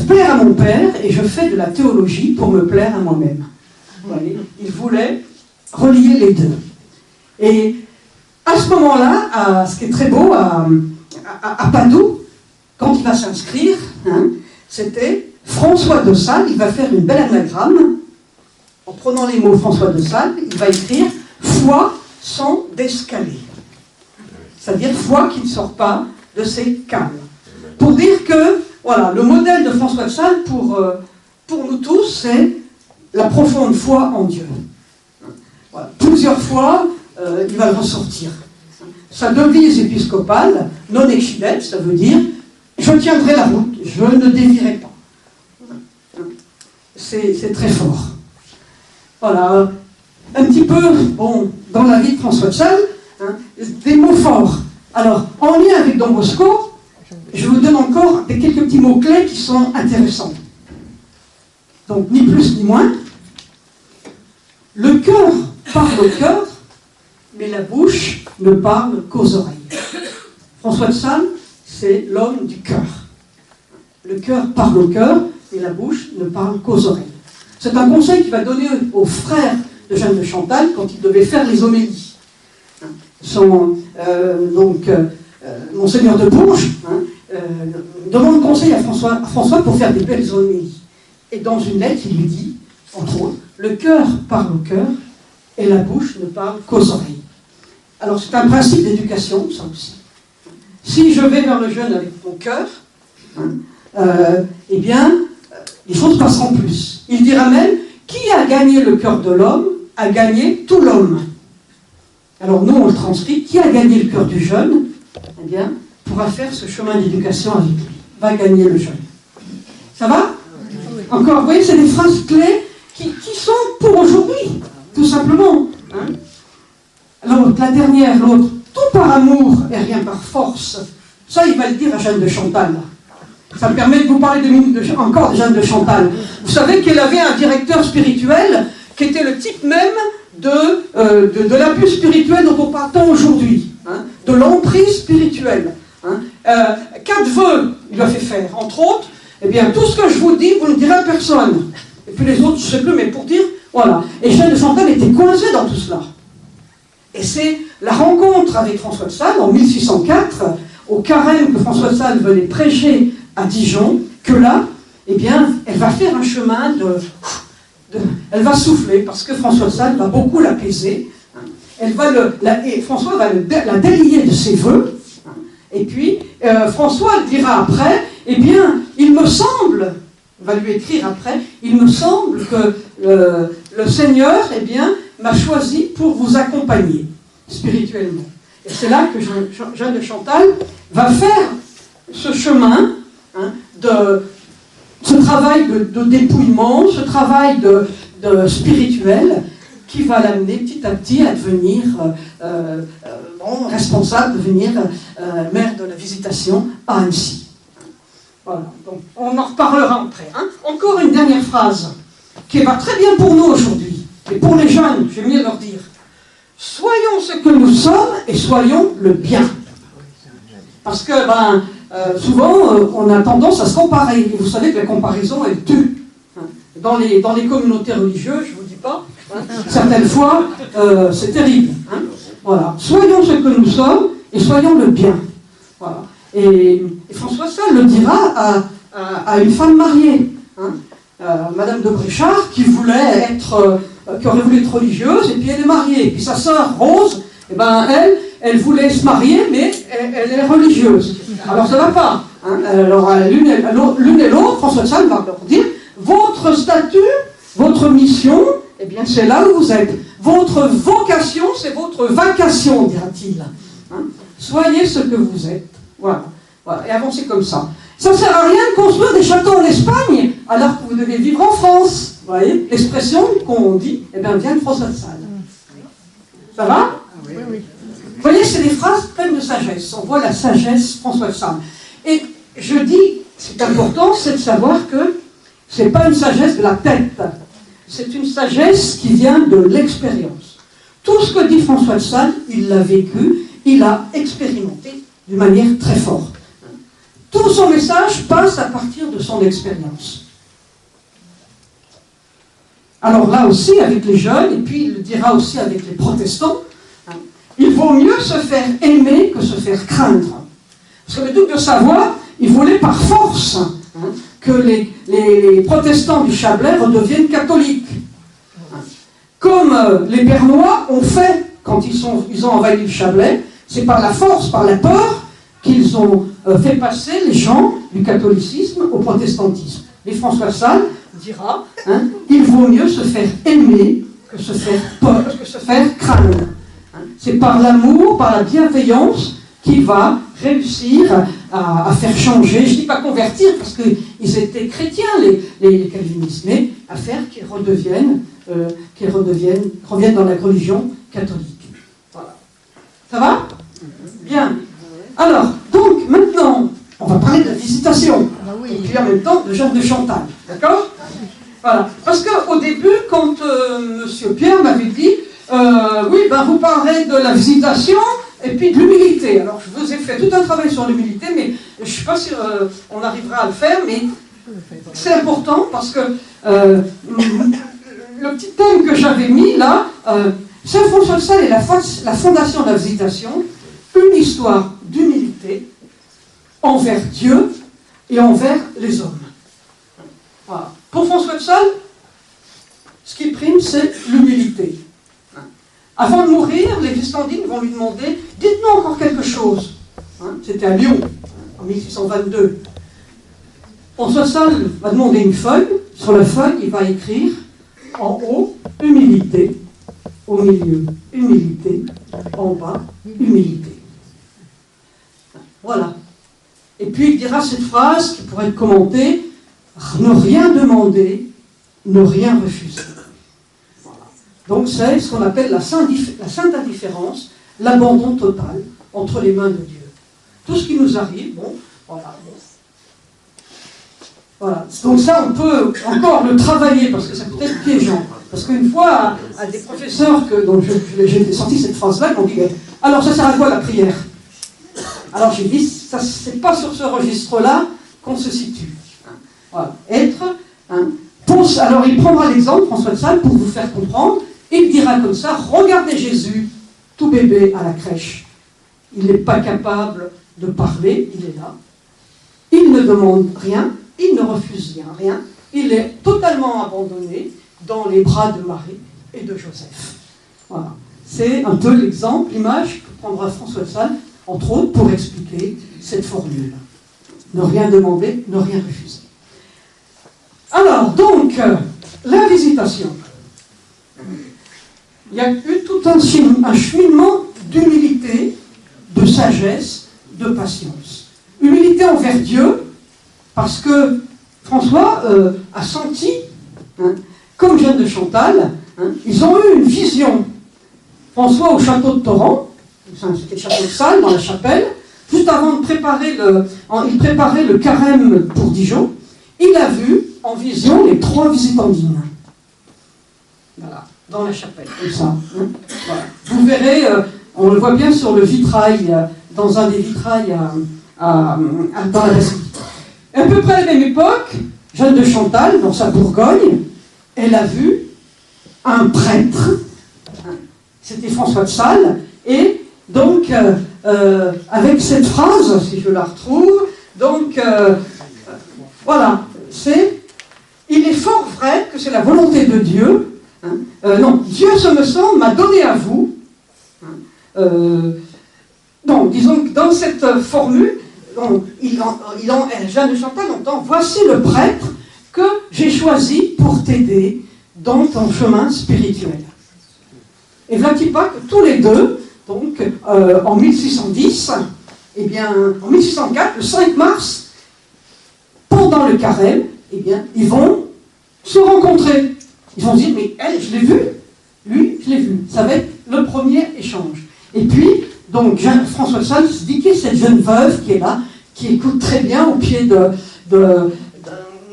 plaire à mon père et je fais de la théologie pour me plaire à moi-même. Vous voyez, il voulait relier les deux. Et à ce moment-là, ce qui est très beau, à Padoue, quand il va s'inscrire, hein, c'était François de Sales. Il va faire une belle anagramme. En prenant les mots François de Sales, il va écrire « foi sans d'escalier ». C'est-à-dire foi qui ne sort pas de ses câbles. Pour dire que, voilà, le modèle de François de Sales, pour nous tous, c'est la profonde foi en Dieu. Voilà. Plusieurs fois, il va le ressortir. Sa devise épiscopale, non excidet, ça veut dire « je tiendrai la route, je ne dévierai pas ». C'est très fort. Voilà, un petit peu, bon, dans la vie de François de Sales, hein, des mots forts. Alors, en lien avec Don Bosco, je vous donne encore quelques petits mots-clés qui sont intéressants. Donc, ni plus ni moins, le cœur parle au cœur, mais la bouche ne parle qu'aux oreilles. François de Sales, c'est l'homme du cœur. Le cœur parle au cœur, mais la bouche ne parle qu'aux oreilles. C'est un conseil qu'il va donner aux frères de Jeanne de Chantal quand ils devaient faire les homélies. Monseigneur de Bourges demande conseil à François pour faire des belles homélies. Et dans une lettre, il lui dit, entre autres, le cœur parle au cœur et la bouche ne parle qu'aux oreilles. Alors c'est un principe d'éducation, ça aussi. Si je vais vers le jeune avec mon cœur, eh bien, les choses passeront plus. Il dira même, qui a gagné le cœur de l'homme, a gagné tout l'homme. Alors nous, on le transcrit, qui a gagné le cœur du jeune, eh bien, pourra faire ce chemin d'éducation avec lui, va gagner le jeune. Ça va? Encore, vous voyez, c'est des phrases clés qui sont pour aujourd'hui, tout simplement. Hein? Alors, la dernière, l'autre, tout par amour et rien par force, ça, il va le dire à Jeanne de Chantal. Ça me permet de vous parler encore de Jeanne de Chantal. Vous savez qu'elle avait un directeur spirituel qui était le type même de l'abus spirituel dont on parle tant aujourd'hui, hein, de l'emprise spirituelle. Hein. 4 vœux il lui a fait faire, entre autres, eh bien, tout ce que je vous dis, vous ne direz à personne. Et puis les autres, je ne sais plus, mais pour dire, voilà. Et Jeanne de Chantal était coincée dans tout cela. Et c'est la rencontre avec François de Sales en 1604, au carême que François de Sales venait prêcher à Dijon, que là, eh bien, elle va faire un chemin elle va souffler, parce que François de Sales va beaucoup l'apaiser. Et François va la délier de ses vœux. Et puis, François dira après, eh bien, il me semble, va lui écrire après, il me semble que le Seigneur, eh bien, m'a choisi pour vous accompagner spirituellement. Et c'est là que Jeanne de Chantal va faire ce chemin, hein, ce travail de dépouillement, ce travail de spirituel qui va l'amener petit à petit à devenir responsable, devenir maire de la Visitation à Annecy. Voilà, donc on en reparlera après. Hein. Encore une dernière phrase qui va très bien pour nous aujourd'hui, et pour les jeunes, je vais mieux leur dire. Soyons ce que nous sommes et soyons le bien. Parce que souvent, on a tendance à se comparer. Et vous savez que la comparaison, elle tue. Dans les communautés religieuses, je ne vous dis pas, hein, certaines fois, c'est terrible. Hein. Voilà. Soyons ce que nous sommes et soyons le bien. Voilà. Et François de Sales le dira à une femme mariée, hein, Madame de Bréchard, qui aurait voulu être religieuse, et puis elle est mariée. Et puis sa sœur Rose, eh ben, elle voulait se marier, mais elle est religieuse. Alors ça ne va pas. Hein. Alors l'une et l'autre, François de Sales va leur dire, votre statut, votre mission, eh bien c'est là où vous êtes. Votre vocation, c'est votre vacation, dira-t-il. Hein. Soyez ce que vous êtes. Voilà. Et avancez comme ça. Ça ne sert à rien de construire des châteaux en Espagne alors que vous devez vivre en France. Vous voyez, l'expression qu'on dit, eh bien, vient de François de Sales. Ça va? Oui, oui. Vous voyez, c'est des phrases pleines de sagesse. On voit la sagesse François de Sales. Et je dis, c'est important, c'est de savoir que ce n'est pas une sagesse de la tête. C'est une sagesse qui vient de l'expérience. Tout ce que dit François de Sales, il l'a vécu, il a expérimenté d'une manière très forte. Tout son message passe à partir de son expérience. Alors là aussi, avec les jeunes, et puis il le dira aussi avec les protestants, il vaut mieux se faire aimer que se faire craindre. Parce que le duc de Savoie, il voulait par force que les protestants du Chablais redeviennent catholiques. Comme les Bernois ont fait quand ils ont envahi le Chablais, c'est par la force, par la peur, qu'ils ont fait passer les gens du catholicisme au protestantisme. Et François Sales dira, il vaut mieux se faire aimer que se faire craindre. C'est par l'amour, par la bienveillance qu'il va réussir à faire changer, je ne dis pas convertir, parce qu'ils étaient chrétiens, les calvinistes, mais à faire qu'ils reviennent dans la religion catholique. Voilà. Ça va? Bien. Alors, donc, maintenant, on va parler de la visitation. Et puis en même temps, de Jeanne de Chantal. D'accord? Voilà. Parce qu'au début, quand M. Pierre m'avait dit, oui, ben vous parlerez de la visitation et puis de l'humilité. Alors, je vous ai fait tout un travail sur l'humilité, mais je ne suis pas sûre on arrivera à le faire, mais c'est important parce que le petit thème que j'avais mis là, Saint François de Sales et la fondation de la visitation, une histoire d'humilité envers Dieu et envers les hommes. Voilà. Pour François de Sales, ce qui prime, c'est l'humilité. Avant de mourir, les Viscandines vont lui demander « Dites-nous encore quelque chose ». C'était à Lyon, en 1622. François de Sales va demander une feuille. Sur la feuille, il va écrire en haut « Humilité », au milieu « Humilité », en bas « Humilité ». Voilà. Et puis il dira cette phrase qui pourrait être commentée « Ne rien demander, ne rien refuser ». Donc c'est ce qu'on appelle la sainte indifférence, l'abandon total entre les mains de Dieu. Tout ce qui nous arrive, bon, voilà. Voilà. Donc ça, on peut encore le travailler, parce que ça peut être piégeant. Parce qu'une fois, à des professeurs dont j'ai sorti cette phrase-là, ils m'ont dit « Alors ça sert à quoi la prière ?» Alors j'ai dit, c'est pas sur ce registre-là qu'on se situe. Voilà. Alors il prendra l'exemple, François de Sales, pour vous faire comprendre. Il dira comme ça, regardez Jésus, tout bébé à la crèche. Il n'est pas capable de parler, il est là. Il ne demande rien, il ne refuse rien. Il est totalement abandonné dans les bras de Marie et de Joseph. Voilà. C'est un peu l'exemple, l'image que prendra François de Sales, entre autres, pour expliquer cette formule. Ne rien demander, ne rien refuser. Alors, donc, la visitation. Il y a eu tout un cheminement d'humilité, de sagesse, de patience. Humilité envers Dieu, parce que François a senti, comme Jeanne de Chantal, ils ont eu une vision. François au château de Torrent, c'était le château de Sales, dans la chapelle, juste avant de préparer il préparait le carême pour Dijon, il a vu en vision les 3 visitandines. Voilà, dans la chapelle, comme ça. Voilà. Vous verrez, on le voit bien sur le vitrail, dans un des vitrails dans la basilique. À peu près à la même époque, Jeanne de Chantal, dans sa Bourgogne, elle a vu un prêtre, c'était François de Sales, et donc, avec cette phrase, si je la retrouve, donc, voilà, il est fort vrai que c'est la volonté de Dieu, non, Dieu, ce me semble, m'a donné à vous, donc, disons que dans cette formule, Jeanne de Chantal entend, voici le prêtre que j'ai choisi pour t'aider dans ton chemin spirituel. Et voilà-t-il pas que tous les deux, donc en 1610, eh bien, en 1604, le 5 mars, pendant le carême, eh bien, ils vont se rencontrer. Ils vont se dire, mais elle, je l'ai vue, lui, je l'ai vu. Ça va être le premier échange. Et puis, donc, François de Sales se dit qui est cette jeune veuve qui est là, qui écoute très bien au pied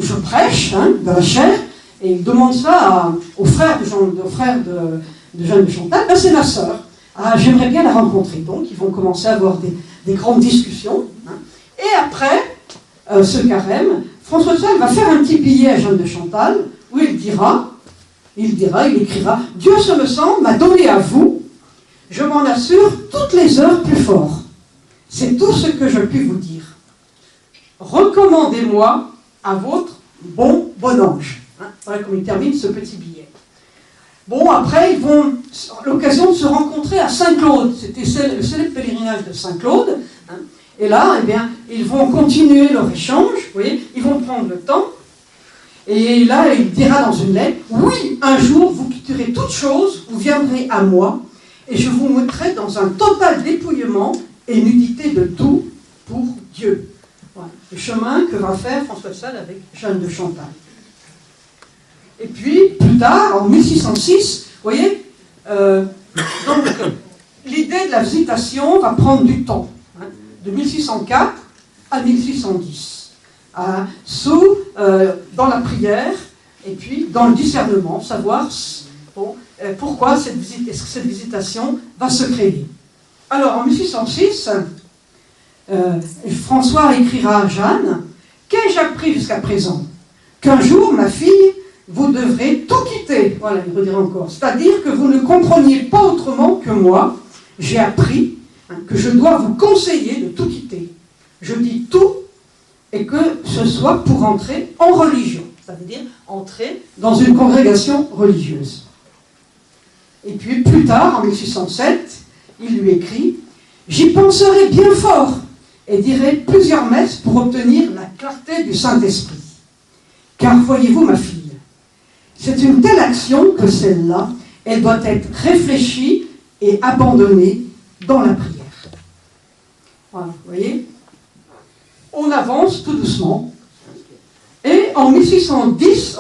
je prêche, de la chaire, et il demande ça au frère de Jeanne de Chantal. Ben, c'est ma sœur. Ah, j'aimerais bien la rencontrer. Donc, ils vont commencer à avoir des grandes discussions. Et après, ce carême, François de Sales va faire un petit billet à Jeanne de Chantal où il écrira « Dieu, ce me semble, m'a donné à vous, je m'en assure toutes les heures plus fort. C'est tout ce que je puis vous dire. Recommandez-moi à votre bon ange. » Voilà comme il termine ce petit billet. Bon, après, ils vont l'occasion de se rencontrer à Saint-Claude. C'était le célèbre pèlerinage de Saint-Claude. Et là, eh bien, ils vont continuer leur échange. Vous voyez, ils vont prendre le temps. Et là, il dira dans une lettre, « Oui, un jour, vous quitterez toute chose, vous viendrez à moi, et je vous mettrai dans un total dépouillement et nudité de tout pour Dieu. » Voilà, le chemin que va faire François de Sales avec Jeanne de Chantal. Et puis, plus tard, en 1606, vous voyez, donc, l'idée de la visitation va prendre du temps, de 1604 à 1610, dans la prière et puis dans le discernement, savoir pourquoi est-ce que cette visitation va se créer. Alors, en 1606, François écrira à Jeanne, « Qu'ai-je appris jusqu'à présent? Qu'un jour, ma fille, vous devrez tout quitter. » Voilà, il redira encore. C'est-à-dire que vous ne compreniez pas autrement que moi. J'ai appris que je dois vous conseiller de tout quitter. Je dis tout, et que ce soit pour entrer en religion. Ça veut dire entrer dans une congrégation religieuse. Et puis plus tard, en 1607, il lui écrit « J'y penserai bien fort et dirai plusieurs messes pour obtenir la clarté du Saint-Esprit. Car voyez-vous, ma fille, c'est une telle action que celle-là, elle doit être réfléchie et abandonnée dans la prière. » Voilà, vous voyez, on avance tout doucement. Et en 1610,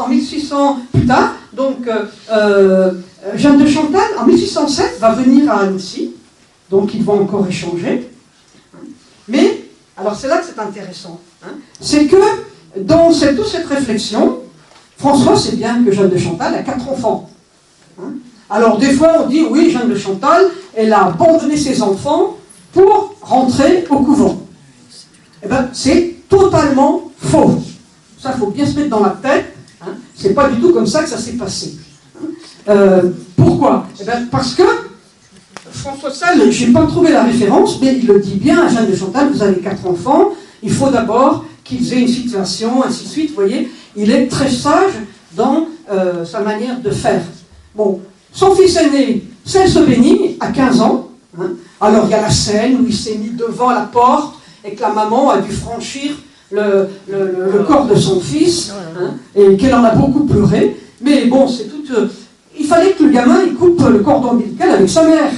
plus tard, donc Jeanne de Chantal, en 1607, va venir à Annecy. Donc ils vont encore échanger. Mais, alors c'est là que c'est intéressant. C'est que dans toute cette réflexion, François sait bien que Jeanne de Chantal a 4 enfants. Alors des fois on dit, oui, Jeanne de Chantal, elle a abandonné ses enfants pour rentrer au couvent. Eh bien, c'est totalement faux. Ça, il faut bien se mettre dans la tête. C'est pas du tout comme ça que ça s'est passé. Pourquoi? Eh bien, parce que François de Sales, je n'ai pas trouvé la référence, mais il le dit bien à Jeanne de Chantal, vous avez 4 enfants, il faut d'abord qu'ils aient une situation, ainsi de suite. Vous voyez, il est très sage dans sa manière de faire. Bon, son fils aîné, Celse-Bénigne, à 15 ans. Alors, il y a la scène où il s'est mis devant la porte et que la maman a dû franchir le corps de son fils, et qu'elle en a beaucoup pleuré. Mais bon, c'est tout. Il fallait que le gamin il coupe le cordon ombilical avec sa mère.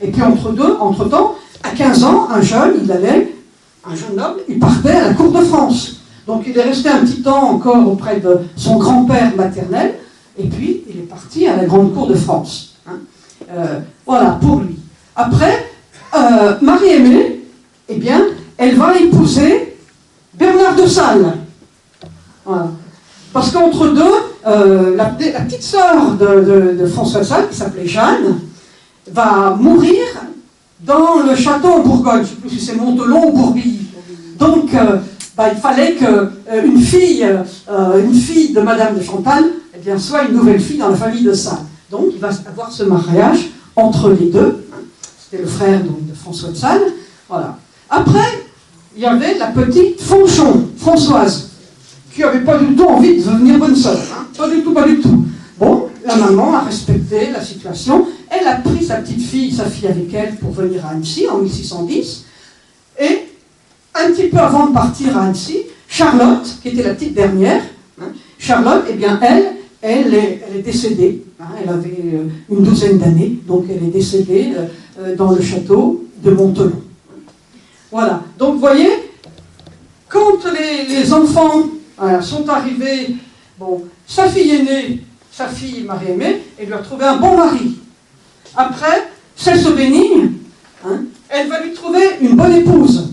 Et puis entre-temps, à 15 ans, un jeune noble, il partait à la cour de France. Donc il est resté un petit temps encore auprès de son grand-père maternel, et puis il est parti à la grande cour de France. Voilà, pour lui. Après, Marie-Aimée, eh bien, elle va épouser Bernard de Sales. Voilà. Parce qu'entre deux, la petite sœur de François de Sales, qui s'appelait Jeanne, va mourir dans le château en Bourgogne. Je ne sais plus si c'est Montelon ou Bourbilly. Donc, il fallait qu'une fille de Madame de Chantal, eh bien, soit une nouvelle fille dans la famille de Sales. Donc, il va avoir ce mariage entre les deux. C'était le frère donc, de François de Sales. Voilà. Après, il y avait la petite Fanchon, Françoise, qui n'avait pas du tout envie de devenir bonne sœur. Pas du tout, pas du tout. Bon, la maman a respecté la situation. Elle a pris sa fille avec elle pour venir à Annecy en 1610. Et un petit peu avant de partir à Annecy, Charlotte, qui était la petite dernière, Charlotte, eh bien, elle est décédée. Elle avait une douzaine d'années, donc elle est décédée dans le château de Montelon. Voilà. Donc, vous voyez, quand les enfants sont arrivés, bon, sa fille aînée, sa fille Marie-Aimée, elle lui a trouvé un bon mari. Après, Celse-Bénigne, elle va lui trouver une bonne épouse.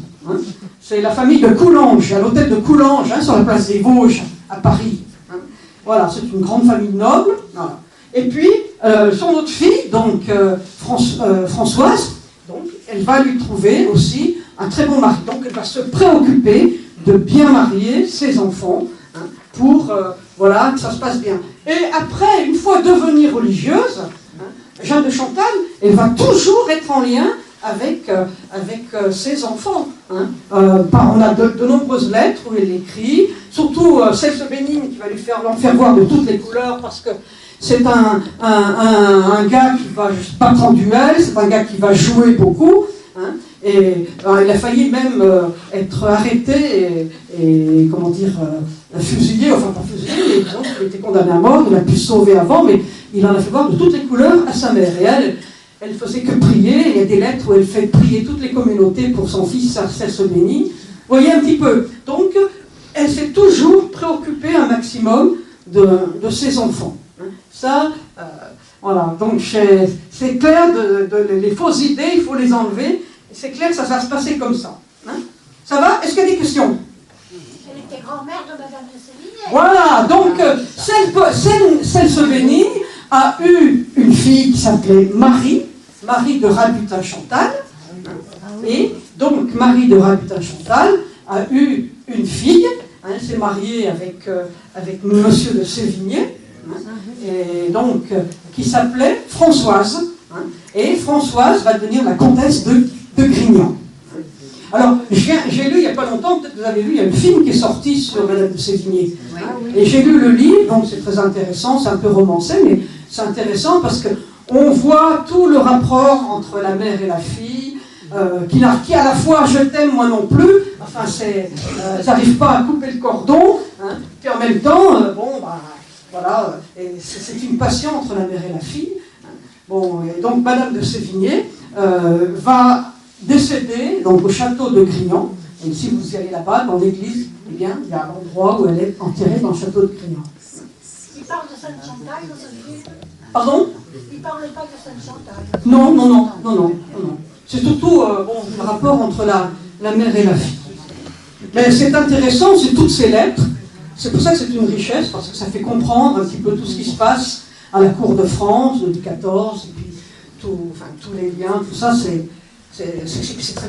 C'est la famille de Coulanges, à l'hôtel de Coulanges, sur la place des Vosges, à Paris. Voilà, c'est une grande famille noble. Voilà. Et puis, son autre fille, donc Françoise, donc, elle va lui trouver aussi un très bon mari. Donc, elle va se préoccuper de bien marier ses enfants, hein, pour voilà, que ça se passe bien. Et après, une fois devenue religieuse, hein, Jeanne de Chantal, elle va toujours être en lien avec ses enfants. Hein. On a de nombreuses lettres où elle écrit, surtout Celse Bénigne qui va l'en faire voir de toutes les couleurs, parce que c'est un gars qui va pas prendre duel, c'est un gars qui va jouer beaucoup. Hein, et il a failli même être arrêté et comment dire, fusillé, enfin pas fusillé, mais disons qu'il était condamné à mort, il a pu se sauver avant, mais il en a fait voir de toutes les couleurs à sa mère. Et elle faisait que prier. Il y a des lettres où elle fait prier toutes les communautés pour son fils Celse Bénigne. Vous voyez un petit peu. Donc, elle s'est toujours préoccupée un maximum de ses enfants. Ça, voilà. Donc, c'est clair, les fausses idées, il faut les enlever. C'est clair que ça va se passer comme ça. Hein. Ça va? Est-ce qu'il y a des questions? Elle était grand-mère de Madame de Sévigné. Voilà. Donc, Celse Bénigne a eu une fille qui s'appelait Marie de Rabutin-Chantal. Et donc, Marie de Rabutin-Chantal a eu une fille. Hein, elle s'est mariée avec Monsieur de Sévigné. Hein, et donc, qui s'appelait Françoise. Hein, et Françoise va devenir la comtesse de Grignan. Alors, j'ai lu il n'y a pas longtemps, peut-être que vous avez vu, il y a un film qui est sorti sur Madame de Sévigné. Oui. Et j'ai lu le livre, donc c'est très intéressant, c'est un peu romancé, mais c'est intéressant parce qu'on voit tout le rapport entre la mère et la fille, qui à la fois je t'aime, moi non plus, enfin, ça n'arrive pas à couper le cordon, hein, puis en même temps, voilà, c'est une passion entre la mère et la fille. Hein. Bon, et donc Madame de Sévigné va décédée donc au château de Grignan. Et si vous y allez là-bas, dans l'église, eh bien, il y a l'endroit où elle est enterrée dans le château de Grignan. Il parle de Sainte Chantal dans ce film? Pardon? Il ne parle pas de Sainte Chantal. Non. C'est surtout le rapport entre la mère et la fille. Mais c'est intéressant, c'est toutes ces lettres. C'est pour ça que c'est une richesse, parce que ça fait comprendre un petit peu tout ce qui se passe à la cour de France, Louis XIV, et puis tous les liens, tout ça, c'est très bien.